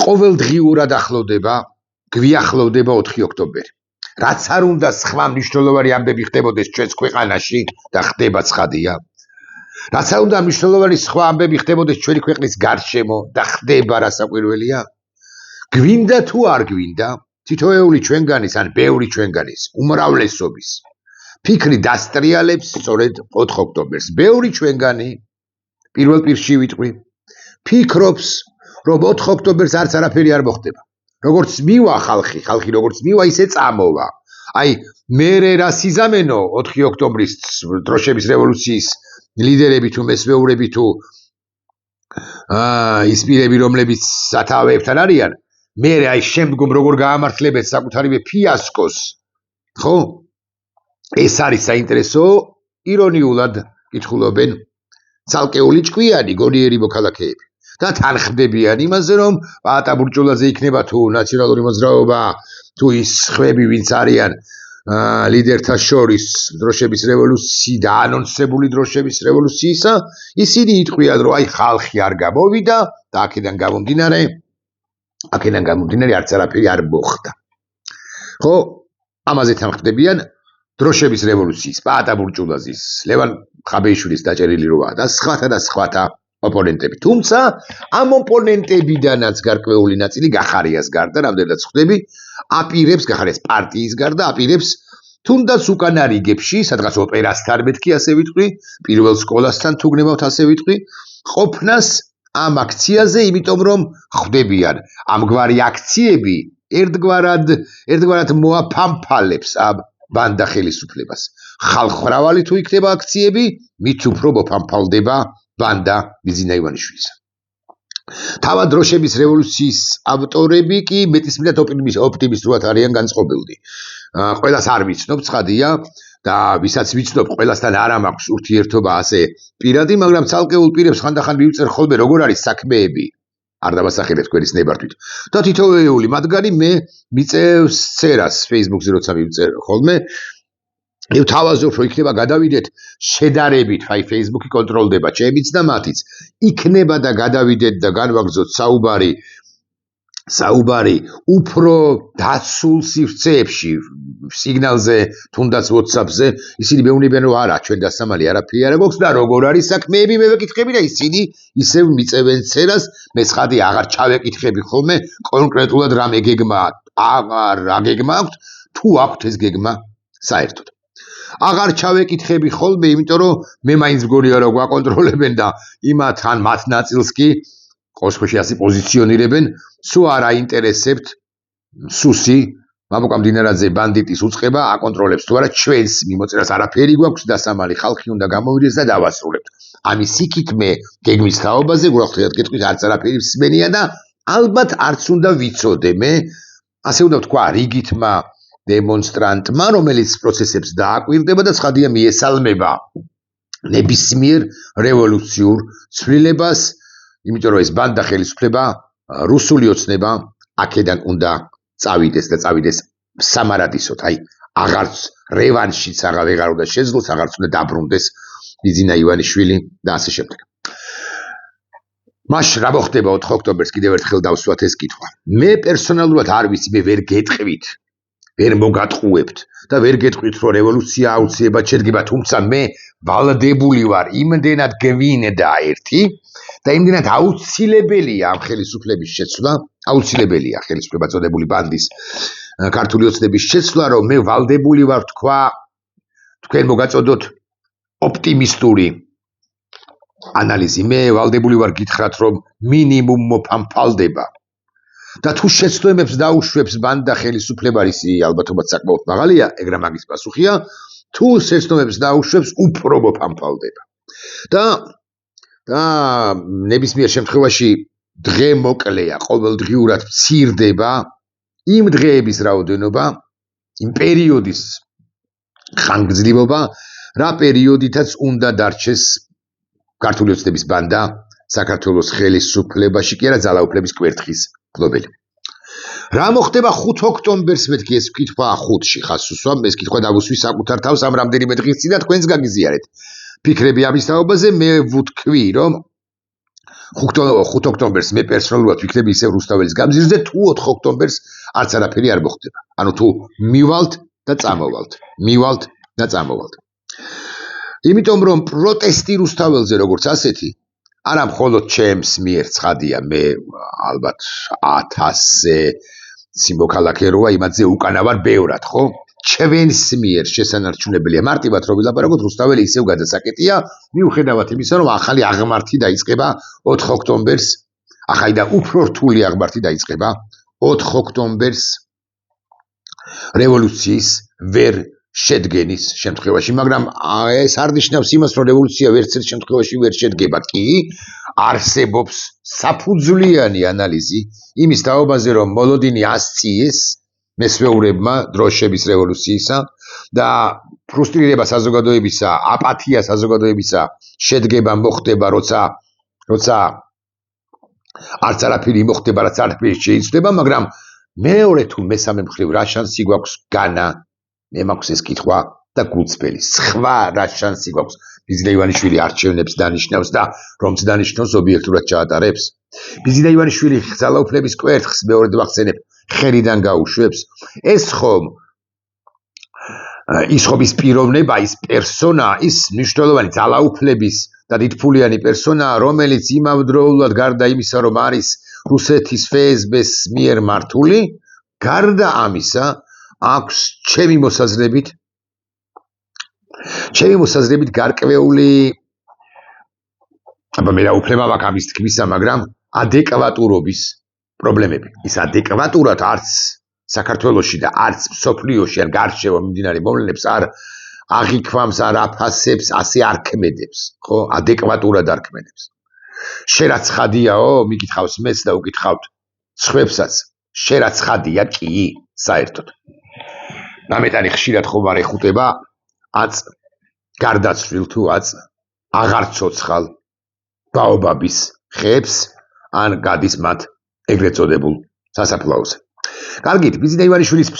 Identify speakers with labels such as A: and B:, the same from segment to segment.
A: ყოველდღიურად ახლოვდება, გვიახლოვდება 4 ოქტომბერი. რაც არ უნდა სხვა მნიშვნელოვანი ამბები ხდებოდეს ჩვენს ქვეყანაში და ხდება ცხადია. რაც არ უნდა მნიშვნელოვანი სხვა ამბები ხდებოდეს ჩვენი ქვეყნის გარშემო და ხდება რასაკვირველია. გვინდა თუ არ გვინდა, თითოეული ჩვენგანის ან ბევრი ჩვენგანის უმრავლესობის ფიქრი დასტრიალებს სწორედ 4 ოქტომბერს. ბევრი ჩვენგანი პირველ პირში ვიტყვი, ფიქრობს, რომ 4 ოქტომბერს არც არაფერი არ მოხდება. როგორც მივა ხალხი როგორც მივა, ისე წამოვა. აი, მერე რა სიზამენო 4 ოქტომბრის დროშების რევოლუციის ლიდერები თუ მესვეურები თუ ის პირები, რომლებიც სათავეებთან არიან, მერე აი შემდგომ როგორ გაამართლებენ საკუთარივე ფიასკოს, ხო? ეს არის საინტერესო, ირონიულად კითხულობენ ცალკეული ჭკვიანი გონიერი მოქალაქეები. და თან ხდებიან იმაზე, რომ პაატა ბურჭულაძე იქნება თუ ნაციონალური მოძრაობა, თუ ის ხვები, ვინც არიან ლიდერთა შორის დროშების რევოლუციის და ანონსებული დროშების რევოლუციისა, ისინი იტყვიან, რომ აი ხალხი არ გამოვიდა და აქედან გამომდინარე არც არაფერი არ მოხდა. ხო, ამაზე თან ხდებიან დროშების რევოლუციის, პაატა ბურჭულაძის, ლევან ხაბეიშვილის დაჭერილი როა და სხვათა ოპონენტები. თუმცა ამ ოპონენტებიდანაც გარკვეული ნაწილი გახარიას გარდა, რამდენადაც ხვდები, აპირებს გახარიას პარტიის გარდა, აპირებს თუნდაც უკანა რიგებში, სადღაც ოპერასთან მეთქი, ასე ვიტყვი, პირველ სკოლასთან თუ გნებავთ, ასე ვიტყვი, ყოფნას ამ აქციაზე, იმიტომ რომ ხვდებიან, ამგვარი აქციები ერთგვარად მოაფამფალებს ამ ბანდა ხელისუფლებას. ხალხმრავალი თუ იქნება აქციები, მით უფრო მოფამფალდება ბანდა ბიზინა ივანიშვილის. თავად დროშების რევოლუციის ავტორები კი მეტისმეტად ოპტიმისტურად არიან განწყობილნი. ყველას არ ვიცნობ, ცხადია, და ვისაც ვიცნობ, ყველასთან არ მაქვს ურთიერთობა ასე პირადი, მაგრამ ცალკეულ პირებს ხანდახან მივწერ ხოლმე როგორ არის საქმეები. არ დავასახელებ თქვენის ნებართვით. და თითოეული მათგანი მე მიწევს წერას Facebook-ზე, როცა მივწერ ხოლმე. თავაზობ, რომ იქნება გადავიდეთ შედარებით, აი Facebook-ი კონტროლდება ჩემიც და მათიც. იქნება და გადავიდეთ და განვაგრძოთ საუბარი უფრო დაცულ სივრცეებში, სიგნალზე, თუნდაც WhatsApp-ზე, ისინი მეუბნებიან, რომ არა, ჩვენ დასამალი არაფერი არ გვაქვს და როგორ არის საქმეები, მე ვეკითხები და ისინი ისევ მიწევენ წერას, მე ცხადი აღარ ჩავეკითხები ხოლმე კონკრეტულად რამე გეგმა აქვთ, თუ აქვთ ეს გეგმა საერთოდ. აღარ ჩავეკითხები ხოლმე, იმიტომ რომ მე მაინც მგონია რომ გვაკონტროლებენ და იმათ ან მათ ნაწილს კი ყოველში ასე პოზიციონირებენ, სულ არ აინტერესებთ სუსი, მამუკა მდინარაძე ბანდიტის უწყება აკონტროლებს თუ არა ჩვენს მიმოწერას არაფერი გვაქვს დასამალი ხალხი უნდა გამოვიდეს და დავასრულებთ. ამის იქით მე გეგმის თაობაზე გურახთ კითხვით არც არაფერი მსმენია და ალბათ არც უნდა ვიცოდე მე, ასე უნდა ვთქვა რიგითმა დემონსტრანტმა, რომელიც პროცესებს დააკვირდება და ცხადია მიესალმება ნებისმიერ რევოლუციურ ცვლილებას, იმიტომ რომ ეს ბანდა ხელისუფლება რუსული ოცნება აქედან უნდა წავიდეს და წავიდეს სამარადისოდ, აი აღარც რევანშიც აღარ უნდა შეძლოს, აღარც უნდა დაბრუნდეს ბიზინა ივანიშვილი და ასე შემდეგ. მაშ რა მოხდება 4 ოქტომბერს კიდევ ერთხელ დავსვათ ეს კითხვა. მე პერსონალურად არ ვიცი, მე ვერ გეტყვით, ვერ მოგატყუებთ და ვერ გეტყვით, რომ რევოლუცია აუცილებლად შედგება, თუმცა მე ვალდებული ვარ იმდენად გვინდა ერთი და იმდენად აუცილებელია ამ ხელისუფლების შეცვლა, აუცილებელია ხელისუფლება წოდებული ბანდის ქართული ოცნების შეცვლა, რომ მე ვალდებული ვარ თქვა, თქვენ მოგაწოდოთ ოპტიმისტური ანალიზი. მე ვალდებული ვარ გითხრათ, რომ მინიმუმ მოფამფალდება და თუ შეცდომებს დაუშვებს ბანდა ხელისუფლება, ისი ალბათობაც საკმაოდ მაღალია, ეგრა მაგის პასუხია, თუ შეცდომებს დაუშვებს უფრო მოფამფალდება. და ნებისმიერ შემთხვევაში დღე მოკლეა, ყოველდღიურად მცირდება იმ დღეების რაოდენობა, იმ პერიოდის ხანგრძლივობა, რა პერიოდითაც უნდა დარჩეს ქართული ოცნების ბანდა საქართველოს ხელისუფლებაში კი არა ძალაუფლების კვერთხის მფლობელი. რა მოხდება 5 ოქტომბერს მეთქი ეს კითხვა 5-ში ხას უსვამ, ეს კითხვა დავუსვი საკუთარ თავს ამ რამდენიმე დღის წინ და თქვენს გაგიზიარეთ. ფიქრები ამის თაობაზე, მე ვუთქვი, რომ 5 ოქტომბერს მე პერსონალურად ვიქნები ისევ რუსთაველის გამზირზე, თუ 4 ოქტომბერს არც არაფერი არ მოხდება. ანუ თუ მივალთ და წამოვალთ. იმიტომ რომ პროტესტი რუსთაველზე როგორც ასეთი, არა მხოლოდ ჩემს მიერ ცხადია, მე ალბათ 1000-ზე სიმოქალაქე როა, იმათზე უკანა ვარ ბევრად, ხო? ჩვენს მიერ შესანარჩუნებელია მარტივად რომ ვილაპარაკოთ, რუსთაველი ისევ გადასაკეტია, მიუხედავად იმისა, რომ ახალი აღმართი დაიწყება 4 ოქტომბერს, ახალი და უფრო რთული აღმართი დაიწყება 4 ოქტომბერს რევოლუციის ვერ შედგენის შემთხვევაში, მაგრამ ეს არ ნიშნავს იმას, რომ რევოლუცია ვერცერთ შემთხვევაში ვერ შედგება, კი არსებობს საფუძვლიანი ანალიზი იმის თაობაზე, რომ მოლოდინი ასწიეს მესვეურებმა დროშების რევოლუციისა და ფრუსტრირება საზოგადოებისა, აპათია საზოგადოებისა შედგება მოხდება, როცა არც არაფერი მოხდება, რაც არაფერი შეიცვლება, მაგრამ მეორე თუ მესამე მხრივ რა შანსი გვაქვს განა, მე მაქვს ეს კითხვა და გულწრფელი. სხვა რა შანსი გვაქვს? ბიზნე ივანიშვილი არჩევნებს დანიშნავს და რომც დანიშნავს ობიექტურად ჩაატარებს. ბიზნე ივანიშვილი ძალაუფლების კვერთხს მეორედ ვახსენებ, ხელიდან გაუშვებს. ეს ხომ ის პიროვნება, ის პერსონა, ის მნიშვნელოვანი ძალაუფლების და დიდფულიანი პერსონაა, რომელიც იმავდროულად გარდა იმისა, რომ არის რუსეთის FSB-ს მიერ მართული, გარდა ამისა აქვს ჩემი მოსაზრებით გარკვეული, აბა მე რა უფლება მაქვს ამის თქმისა, მაგრამ ადეკვატურობის პრობლემები. ის ადეკვატურად არც საქართველოში და არც მსოფლიოში ან გარშემო მიმდინარე მოვლენებს არ აღიქვამს, არ აფასებს, ასე არ ქმედებს, ხო? ადეკვატურად არ ქმედებს. შენ რა ცხადიაო? მიკითხავს მეც და უკითხავთ სხვებსაც. შენ რა ცხადია კი საერთოდ. ნამეტანი ხშირად ხომ არ ეხუტება აწ გარდაცვლილ თუ აწ აღარ ცოცხალ ბაობაბის ხეებს ან გადის მათ ეგრეთ წოდებულ სასაფლაოზე. კარგით, ბიზნე ივანიშვილის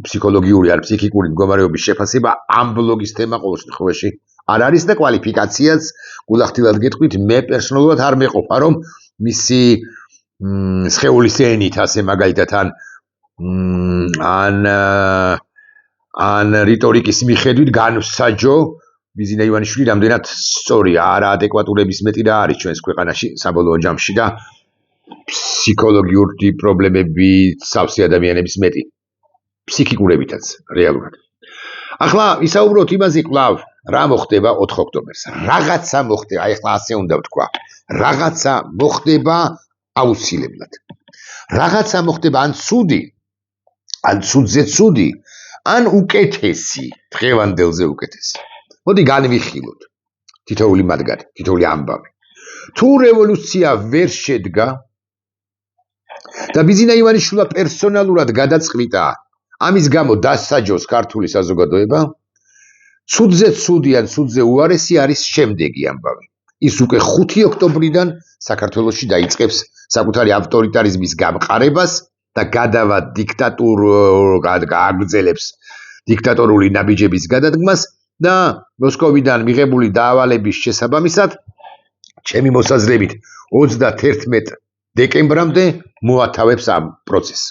A: ფსიქოლოგიური ან ფსიქიკური მდგომარეობის შეფასება ამ ბლოგის თემა ყოველ შემთხვევაში არ არის და კვალიფიკაციაც გულახდილად გეტყვით, მე პერსონალურად არ მეყოფა, რომ მისი სხეულის ენით ასე მაგალითად ან რიტორიკის მიხედვით განვსაჯო ბიზნე ივანიშვილი რამდენად სწორია, არა ადეკვატურების მეტი რა არის ჩვენს ქვეყანაში საბოლოო ჯამში და ფსიქოლოგიური პრობლემები სავსე ადამიანების მეტი ფსიქიკურებითაც რეალურად. ახლა ვისაუბროთ იმაზე კვლავ რა მოხდება 4 ოქტომბერს. რაღაცა მოხდება, აი ახლა ასე უნდა ვთქვა. რაღაცა მოხდება აუცილებლად. რაღაცა მოხდება ან ცუდი, ან ცუდზე ცუდი, ან უკეთესი, დღევანდელზე უკეთესი. მოდი განვიხილოთ თითოეული მათგანი, თითოეული ამბავი. თუ რევოლუცია ვერ შედგა და ბიზნე ივანიშვილმა პერსონალურად გადაწყვიტა ამის გამო დასაჯოს ქართული საზოგადოება, ცუდზე ცუდი ან ცუდზე უარესი არის შემდეგი ამბავი. ის უკვე 5 ოქტომბრიდან საქართველოში დაიწყებს საკუთარი ავტორიტარიზმის გამყარებას და გადავა აგრძელებს დიქტატორული ნაბიჯების გადადგმას და მოსკოვიდან მიღებული დავალების შესაბამისად, ჩემი მოსაზრებით 31 დეკემბრამდე მოათავებს ამ პროცესს.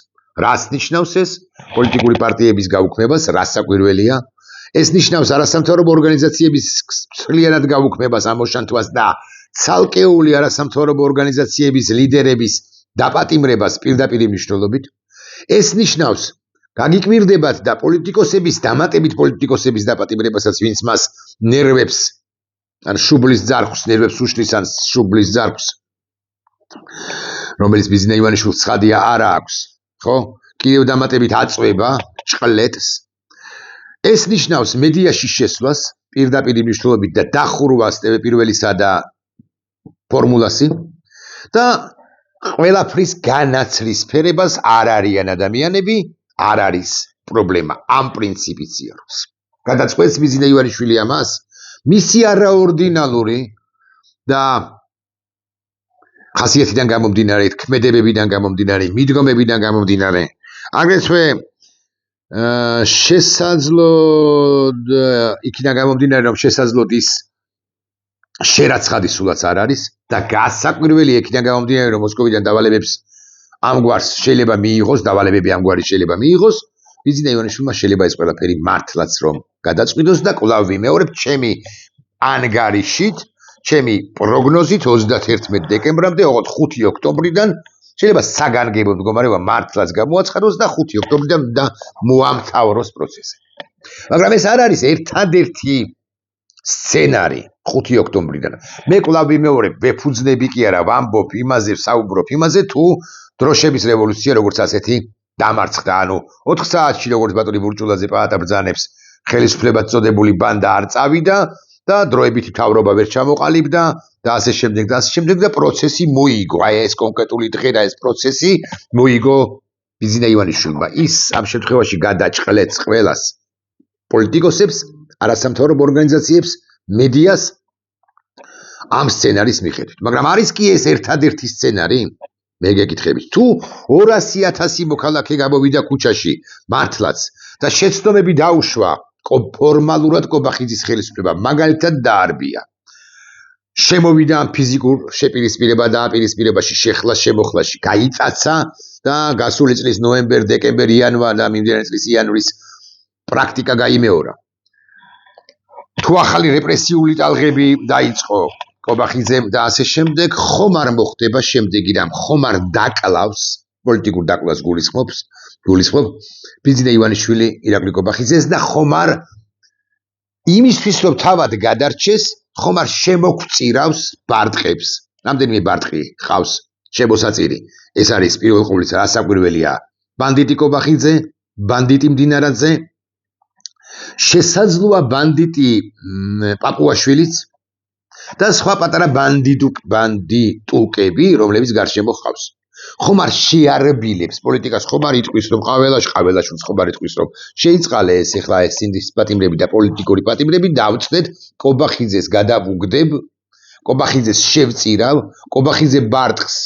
A: რას ნიშნავს ეს? პოლიტიკური პარტიების გაუქმებას, რას საკვირველია? ეს ნიშნავს არასამთავრობო ორგანიზაციების სრულად გაუქმებას, ამოშანთვას და ცალკეული არასამთავრობო ორგანიზაციების ლიდერების დაპატიმრებას პირდაპირ მნიშვნელობით. ეს ნიშნავს გაგიკვირდებათ და პოლიტიკოსების დამატებით პოლიტიკოსების დაპატიმრებასაც, ვინც მას ნერვებს ან შუბლის ძარღვს, ნერვებს უშლის ან შუბლის ძარღვს, რომელიც ბიზნე ივანიშვილს ცხადია არ აქვს, ხო? კიდევ დამატებით აწვება ჭყლეტს. ეს ნიშნავს მედიაში შესვლას პირდაპირ მნიშვნელობით და დახურვას ტელეპირველისა და ფორმულასი და ყველაფრის განაცლის სფერებას არ არიან ადამიანები, არ არის პრობლემა ამ პრინციპით სიაროს. გადაწყვეტს ბიზნე ივანიშვილი ამას, მისი არაორდინალური და ხასიათიდან გამომდინარე, ქმედებებიდან გამომდინარე, მიდგომებიდან გამომდინარე, აგრეთვე შესაძლოდ იქიდან გამომდინარე, რომ შესაძლოდ ის შერაცხადი სულაც არ არის და გასაკვირველი ექიდან გამომდინარე რომ მოსკოვიდან დავალებებს ამგვარს შეიძლება მიიღოს დავალებები ამგვარი შეიძლება მიიღოს ბიზნა ივანიშვილმა შეიძლება ეს ყველაფერი მართლაც რომ გადაწყვიტოს და კვლავ ვიმეორებ ჩემი ანგარიშით ჩემი პროგნოზით 31 დეკემბრამდე ოღონდ 5 ოქტომბრიდან შეიძლება საგანგებო მდგომარეობა მართლაც გამოაცხადოს და 5 ოქტომბრიდან და მოამთავროს პროცესი მაგრამ ეს არ არის ერთადერთი სცენარი 5 ოქტომბრიდან მე კვლავ ვიმეორებ ვეფუძნები კი არა ვამბობ იმაზე საუბრობ იმაზე თუ დროშების რევოლუცია როგორც ასეთი დამარცხდა ანუ 4 საათში როგორც ბატონი ბურჭულაძე პაატა ბრძანებს ხელისუფლებად წოდებული ბანდა არ წავიდა და დროებითი მთავრობა ვერ ჩამოყალიბდა და ასე შემდეგ და პროცესი მოიგო აი ეს კონკრეტული დღე და ეს პროცესი მოიგო ბიზნა ივანიშვილმა ის ამ შემთხვევაში გადაჭყლեց ყველას პოლიტიკოსებს არასამთავრობო ორგანიზაციებს მედიას ამ სცენარის მიხედვით მაგრამ არის კი ეს ერთადერთი სცენარი მე გეკითხებით თუ 200,000 მოქალაქე გამოვიდა ქუჩაში მართლაც და შეცდომები დაუშვა ფორმალურად კობახიძის ხელისუფლება მაგალითად დაარბია შემოვიდა ამ ფიზიკურ შეპირისპირება და აპირისპირებაში შეხლა შემოხლაში გაიწაცა და გასული წლის ნოემბერ დეკემბერ იანვარ და მიმდინარე წლის იანვრის პრაქტიკა გაიმეორა თუ ახალი რეპრესიული ტალღები დაიწყო კობახიძემ და ასე შემდეგ ხომ არ მოხდება შემდეგი რამ ხომ არ დაკლავს პოლიტიკურ დაკლას გულისხმობ ბიზნა ივანიშვილი ირაკლი კობახიძეს და ხომ არ იმისთვის რომ თავად გადარჩეს ხომ არ შემოგწირავს ბარტყებს რამდენიმე ბარტყი ყავს შემოსაწირი ეს არის პირველ ყოვლისა რასაკვირველია ბანდიტი კობახიძე ბანდიტი მდინარაძე შესაძლოა ბანდიტი პაპუაშვილიც და სხვა პატარა ბანდიტუკები რომლებიც გარშემო ხავს ხომ არ შეარბილებს პოლიტიკას ხომ არ იტყვის რომ qavelashvils ხომ არ იტყვის რომ შეიწყალე ეს ეხლა ეს სინდის პატიმრები და პოლიტიკური პატიმრები დავწდეთ კობახიძეს გადავუგდებ კობახიძეს შევწირავ კობახიძე ბარტყს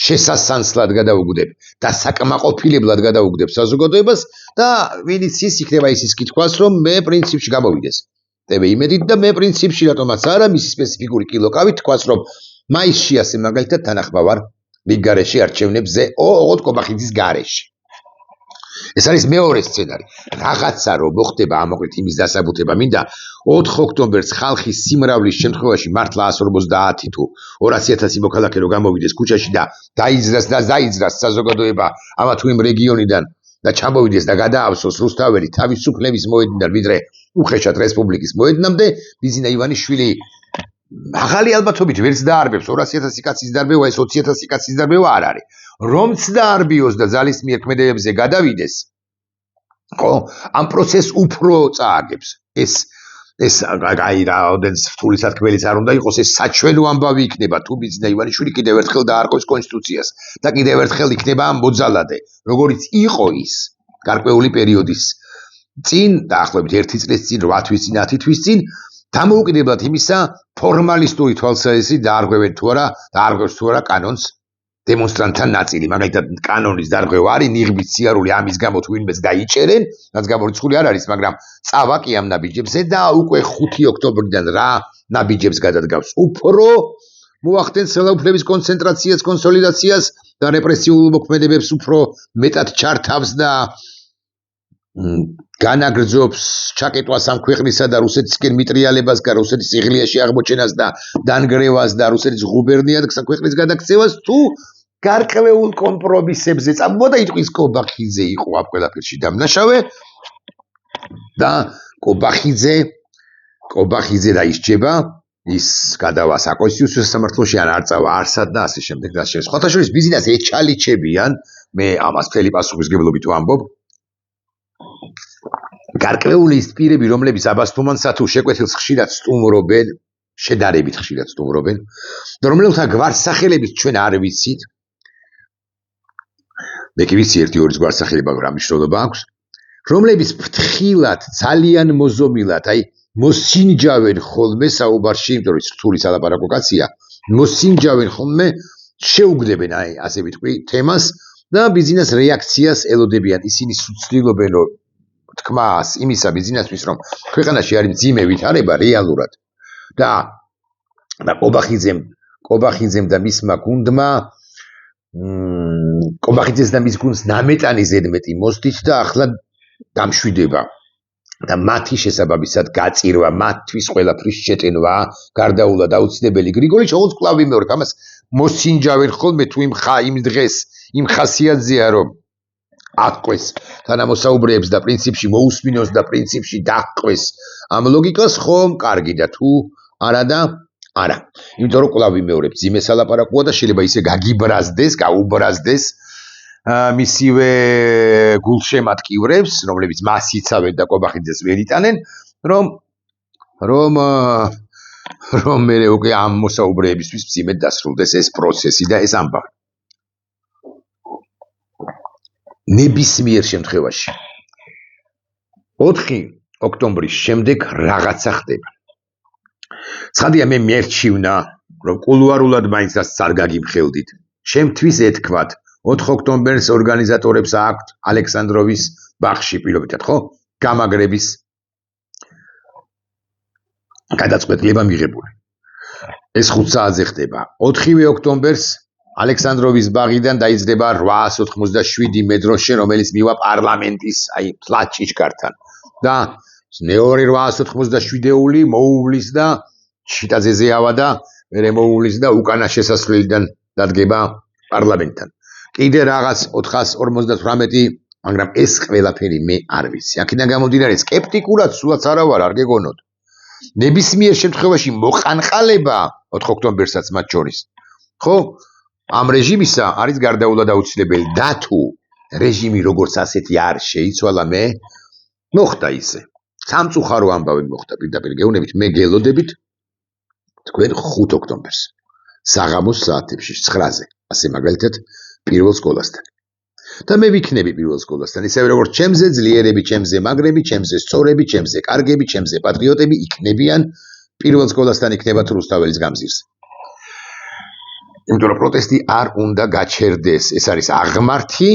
A: შესასანსლად გადავუგდებ და საკმაყოფილებლად გადავუგდებ საზოგადოებას და ვინც ის იქნება ისის კითხვას რომ მე პრინციპში გამოვიდეს ტევე იმედით და მე პრინციპში რატომაც არა მისი სპეციფიკური კილოკავით თქვას რომ მაისში ასე მაგალითად თანახმა ვარ მიგარეში არჩევნებზე ოღონდ კობახიძის გარეში ეს არის მეორე სცენარი რაღაცა რომ მოხდება ამოყრით იმის დასაბუთება მინდა 4 ოქტომბერს ხალხის სიმრავლის შემთხვევაში მართლა 150 თუ 200,000 მოქალაქე რომ გამოვიდეს ქუჩაში და დაიძრას საზოგადოება ამა თუ იმ რეგიონიდან და ჩამოვიდეს და გადაავსოს რუსთაველი თავისუფლების მოედნიდან ვიდრე უხეშად რესპუბლიკის მოედნამდე ბიზნა ივანიშვილი მაღალი ალბათობით ვერც დაარბებს 200,000 კაცის დარბევა ეს 20,000 კაცის დარბევა არ არის რომც დაარბიოს და ძალის მიერ ქმედებებზე გადავიდეს ხო ამ პროცესს უფრო წააგებს ეს აი რაოდენს რთული სათქმელიც არ უნდა იყოს ეს საჩვენო ამბავი იქნება თუ ბიზნა ივანიშვილი კიდევ ერთხელ დაარღვევს კონსტიტუციას და კიდევ ერთხელ იქნება მოძალადე როგორიც იყო ის გარკვეული პერიოდის წინ დაახლოებით 1 წლის წინ 8 თვის წინ 10 თვის წინ დამოუკიდებლად იმისა ფორმალისტური თვალსაზრისით დაარღვევენ თუ არა დაარღვევს თუ არა კანონს დემონსტრანტთა ნაწილი მაგალითად კანონის დარღვევა არის ნიღბის სიარული ამის გამო თუ ვინმეს გაიჭერენ რაც გამორიცხული არ არის მაგრამ წავა კი ამ ნაბიჯებზე და უკვე 5 ოქტომბრიდან რა ნაბიჯებს გადადგავს უფრო მოახდენს ხელოვნების კონცენტრაციას კონსოლიდაციას და რეპრესიულ მოქმედებებს უფრო მეტად ჩართავს და განაგრძობს ჩაკეტვას ამ ქვეყნისა და რუსეთისკენ მიტრიალებას და რუსეთის სიღლიაში აღმოჩენას და დანგრევას და რუსეთის ღუბერნიად ქვეყნის გადაქცევას თუ გარკვეულ კომპრომისებზე წამოვა და იტყვის კობახიძე იყო ამ ყველაფერში დამნაშავე და კობახიძე დაისჯება ის გადავა საკონსტიტუციო სამართლოში ან არ წავა არსად და ასე შემდეგ და ასე სხვათა შორის ბიზნეს ეჩალიჩებიან მე ამას მთელი პასუხისგებლობით ვამბობ გარკვეული ის პირები რომლებიც აბასთუმანსა თუ შეკვეთილს ხშირად სტუმრობენ შედარებით ხშირად სტუმრობენ და რომელთა გვარსახელებით ჩვენ არ ვიცით მე კი ვიცი 1-2 გვარსახელება რა მნიშვნელობა აქვს რომლებიც ფრთხილად ძალიან მოზომილად აი მოსინჯავენ ხოლმე საუბარში იმიტომ რომ რთული სალაპარაკო კაცია მოსინჯავენ ხოლმე შეუგდებენ აი ასე ვიტყვი თემას და ბიზნეს რეაქციას ელოდებიან ისინი ცდილობენ რომ თქმას იმისა ბიზნესთვის რომ ქვეყანაში არის მძიმე ვითარება რეალურად და და კობახიძემ და მისმა გუნდმა კობახიძეს და მის გუნდს ნამეტანი ზედმეტი მოსდით და ახლა დამშვიდება და მათი შესაბამისად გაწირვა, მათთვის ყველაფრის შეტენვა, გარდაულა დაუცილებელი. გრიგოლიჩ ოღონდ კვლავ ვიმეორებ, ამას მოსინჯავენ ხოლმე თუ იმ დღეს იმ ხასიათზეა, რომ ატყვეს თანამოსაუბრეებს და პრინციპში მოусმინოს და პრინციპში დაჰყვეს ამ ლოგიკას, ხომ კარგი და თუ არა და არა. იმიტომ რომ კვლავ ვიმეორებ, ძიმე სალაპარაკოა და შეიძლება ისე გაგიბრაზდეს, გაუბრაზდეს მისივე გულშემატკივრებს, რომლებიც მას იცავენ და კობახიძეს ვერ იტანენ, რომ მე უკვე ამ მოსაუბრეებისთვის მძიმედ დასრულდეს ეს პროცესი და ეს ამბავი. ნებისმიერ შემთხვევაში 4 ოქტომბრის შემდეგ რაღაცა ხდება. ცხადია მე მერჩივნა, რომ კულუარულად მაინც რაც არ გაგიმხელდით. შემთთვის ეთქვათ 4 ოქტომბერს ორგანიზატორებს აქვთ ალექსანდროვის ბაღში პირობითად, ხო? გამაგრების გადაწყვეტილება მიღებული. ეს 5 საათზე ხდება. 4 ოქტომბერს ალექსანდროვის ბაღიდან დაიძრება 887 მეტროში, რომელიც მივა პარლამენტის, აი, ფლაჩიჩკართან. და მეორე 887-ეული მოუვლის და შიტაძეზე ავა და მერე მოუვლის და უკანა შესასვლელიდან დადგება პარლამენტთან. კიდე რაღაც 458, მაგრამ ეს ყველაფერი მე არ ვიცი. აქედან გამომდინარე, სკეპტიკურად სულაც არა ვარ, არ გეგონოთ. ნებისმიერ შემთხვევაში მოყანყალება 4 ოქტომბერსაც მათ შორის. ხო? ამ რეჟიმისა არის გარდაულა დაუცილებელი და თუ რეჟიმი როგორც ასეთი არ შეიცვალა, მე მოხდა ისე. სამწუხარო ამბავი მოხდა პირდაპირ გეუბნებით, მე გელოდებით თქვენ 5 ოქტომბერს საღამოს საათებში 9-ზე, ასე მაგალითად პირველ სკოლასთან. და მე ვიქნები პირველ სკოლასთან, ისევე როგორც ჩემზე ძლიერები, ჩემზე მაგრები, ჩემზე სწორები, ჩემზე კარგები, ჩემზე პატრიოტები იქნებიან პირველ სკოლასთან იქნება თუ რუსთაველის გამზირზე. იმიტომ რომ პროტესტი არ უნდა გაჩერდეს, ეს არის აღმართი,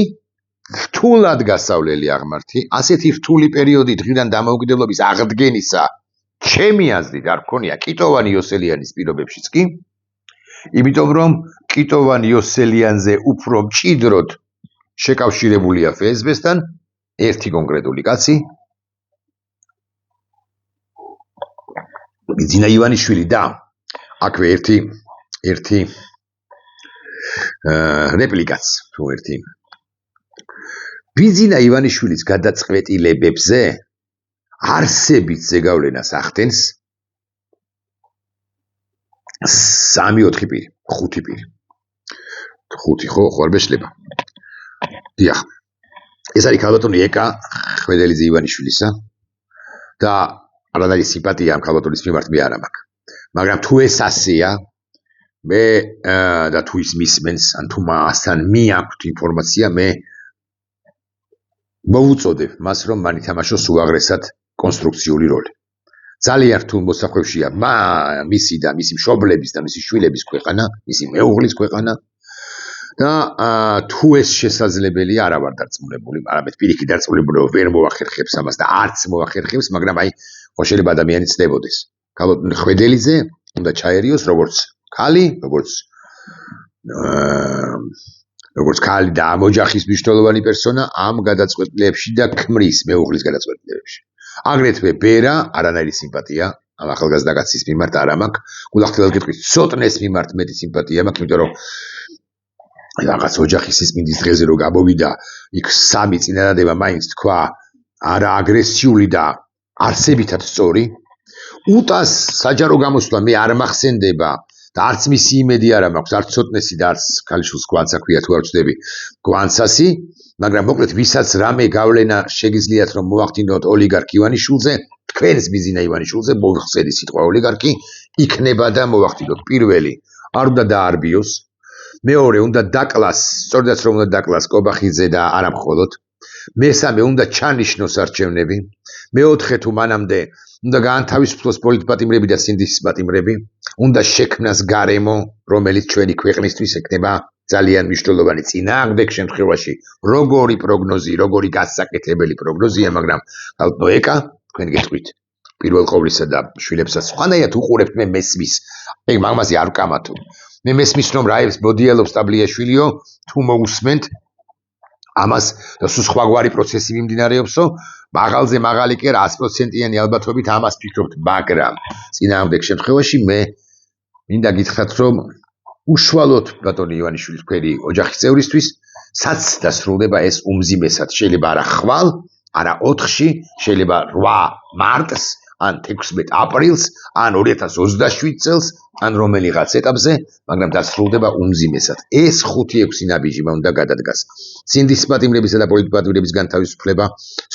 A: რთულად გასავლელი აღმართი, ასეთი რთული პერიოდი დღიდან დამოუკიდებლობის აღდგენისა, ჩემი აზრით არ მქონია კიტოვან იოსელიანის პირობებშიც კი, იმიტომ რომ კიტოვან იოსელიანზე უფრო მჭიდროდ შეკავშირებულია FSB-სთან ერთი კონკრეტული კაცი, ბიძინა ივანიშვილი და აქვე ერთი რეპლიკაც თუ ერთი ბიძინა ივანიშვილის გადაწყვეტილებებზე არსებით ზეგავლენას ახდენს 3-4 პირი, 5 პირი. 5 ხო არ მეშლება. დიახ. ეს არის ქალბატონი ეკა ხვედელიძე ივანიშვილისა და არანაირი სიმპათია ამ ქალბატონის მიმართ მე არ მაქვს. მაგრამ თუ ეს ასეა, მე და თუ ის მისმენს, ან თუ მასთან მიაქვთ ინფორმაცია, მე მოვუწოდებ მას, რომ მან ითამაშოს უაღრესად კონსტრუქციული როლი. ძალიან რთულ მოსახვევშია მისი და მისი მშობლების და მისი შვილების ქვეყანა, მისი მეუღლის ქვეყანა და თუ ეს შესაძლებელია, არა ვარ დარწმუნებული, არამედ პირიქით დარწმუნებული ვერ მოახერხებს ამას და არც მოახერხებს, მაგრამ აი ხო შეიძლება ადამიანი ცდებოდეს. ქალბატონი ხვედელიძე უნდა ჩაერიოს როგორც ქალი, როგორც ქალი და ამ ოჯახის მნიშვნელოვანი პერსონა ამ გადაწყვეტილებებში და ქმრის მეუღლის გადაწყვეტილებებში. აგრეთვე ბერა არანაირი სიმპათია ამ ახალგაზრდა კაცის მიმართ არ მაქვს. გულახდილად გეტყვით, ცოტნეს მიმართ მეტი სიმპათია მაქვს, იმიტომ რომ რაღაც ოჯახის სისმინდის დღეზე რო გამოვიდა, იქ 3 წინადადება მაინც თქვა, არა აგრესიული და არსებითად სწორი. უტას საჯარო გამოსვლა მე არ მახსენდება და არც მისი იმედი არ მაქვს, არც ცოტნესი და არც ქალიშვილს გვანცა ქვია თუ არ ვწდები, გვანცასი, მაგრამ მოკლედ ვისაც რამე გავლენა შეგიძლიათ რომ მოახდინოთ ოლიგარქ ივანიშვილზე, თქვენს ბიძინა ივანიშვილზე მოიხსედი სიტყვა ოლიგარქი, იქნება და მოახდინოთ. პირველი, არ უნდა დაარბიოს, მეორე უნდა დაკლას, სწორედაც რომ უნდა დაკლას კობახიძე და არა მხოლოდ, მესამე უნდა ჩანიშნოს არჩევნები, მეოთხე თუ მანამდე უნდა გაანთავისუფლოს პოლიტპატიმრები და სინდისის პატიმრები, უნდა შექმნას გარემო, რომელიც ჩვენი ქვეყნისთვის ექნება ძალიან მნიშვნელოვანი წინააღმდეგ შემთხვევაში, როგორი პროგნოზი, როგორი გასაკეთებელი პროგნოზია, მაგრამ ქალბატონო ეკა, თქვენ გეტყვით, პირველ ყოვლისა და შვილებსაც სხვანაირად უყურებთ მე მესმის ეგ მაგაზე არ ვკამათო მე მესმის რომ რაებს ბოდიელობს ტაბლიაშვილიო თუ მოусმენთ ამას და სულ სხვაგვარი პროცესი მიმდინარეობსო მაღალზე მაღალი კი არა 100%-იანი ალბათობით ამას ფიქრობთ მაგრამ წინააღმდეგ შემთხვევაში მე მინდა გითხრათ რომ უშუალოდ ბატონი ივანიშვილის თქვენი ოჯახის წევრისთვის საც დასრულდება ეს უმზიმესად შეიძლება არა ხვალ არა 4-ში შეიძლება 8 მარტს ან 16 აპრილს ან 2027 წელს ან რომელიღაც ეტაპზე მაგრამ დასრულდება უმზიმესად ეს 5-6 ნაბიჯი უნდა გადადგას სინდის პატიმრებისა და პოლიტიკური პატიმრების განთავისუფლება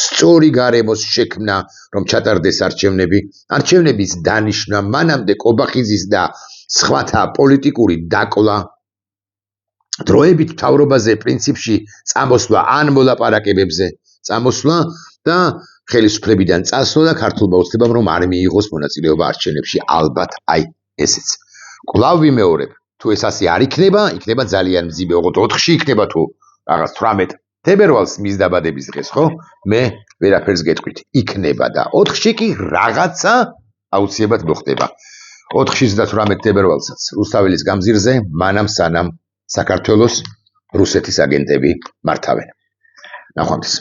A: სწორი გარემოს შექმნა რომ ჩატარდეს არჩევნების დანიშვნა მანამდე კობახიძის და სხვათა პოლიტიკური დაკლა დროებით მთავრობაზე პრინციპში წამოსვლა ან მოლაპარაკებებზე წამოსვლა და ხელისუფლებიდან წასვლა და ქართულმა ოცნებამ რომ არ მიიღოს მონაწილეობა არჩევნებში ალბათ აი ესეც კვლავ ვიმეორებ თუ ეს ასე არ იქნება ძალიან მძიმე ოღონდ 4-ში იქნება თუ რაღაც 18 თებერვალს მის დაბადების დღეს ხო მე ვერაფერს გეტყვით იქნება და 4-ში კი რაღაცა აუცილებლად მოხდება 4-ში და 18 თებერვალსაც რუსთაველის გამზირზე მანამ სანამ საქართველოს რუსეთის აგენტები მართავენ ნახვამდის